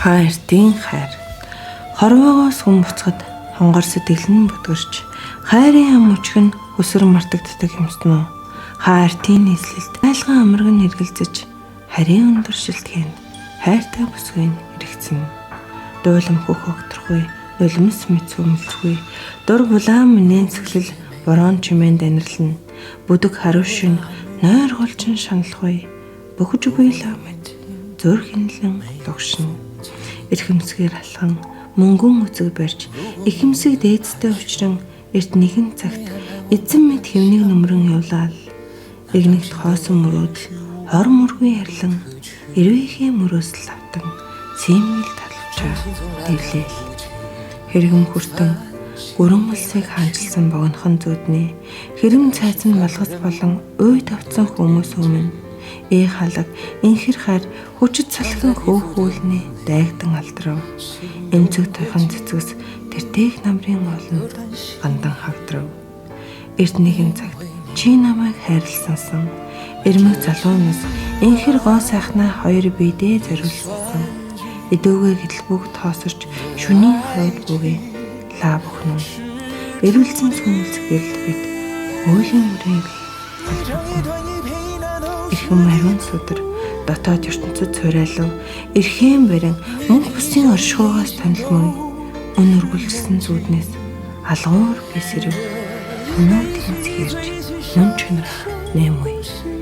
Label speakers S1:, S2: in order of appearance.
S1: Хайртын хайр. Хорвоогоос хүн буцахад хонгор сэтгэл нь бүдгэрч, хайрын ам өчг нь өсөр мартагддаг юмсан уу? Хайртын нийслэлд айлган амраг нь хэргэлзэж, харийн өндөр шилтгэн хайртай бүсгүй нь хэрэгцэн. Дуулам хөх огторхгүй, нулимс мэт сүмэлцгүй, дур булаан минийн цэглэл борон чимээнд анирлна. Бүдэг харуушин нойр голчин шаналхгүй, бөхөж үгүй ламд зөөр хинлэн лугшин. Эрхэмсгээр алхан мөнгөн үзэг барьж ихэмсэг дээдстэй учран эрт нэгэн цагт эзэн мэд хэвнийг нөмрөн явлаа. Игнэгт хоосон мөрөөд хор мөргүй ярьлан эрвээхээ мөрөөсөл автан сэмгэл талвчаа дэвлээл. Хэрэгэм хүртэн гүрэн улсыг хаанчилсан богинохон зүудний хэрэм цайцан малгас болон үй тавцсан хүмүүс өмнө халаг инхэр хайр хүчит салхин хөөхүүлний дайгдан алдрав. Эмзэг тойхон цэцгс тэртэйг намрын олонд гандан хагдрав. Эрт нэгэн цагт чи намайг хайрласансан эрмэг залуунаас инхэр гоо сайхнаа хоёр биедээ зориулсан. Эдөөгээ гэдлбүг тоосорч шүний хойд бүгээ лаа бүхнү. Эрүүлсэн сүмэлцгээл бид хуулийн үрийг эрхэм ариун сүдэр дотоод ертөнцид цорайлов эрхэм барин мөнх бүсийн оршихугаас танилмой өн өргөлжсөн зүуднээс алгуур бисэрв өнөө тэнцгэрч нүн чанар нэмүй.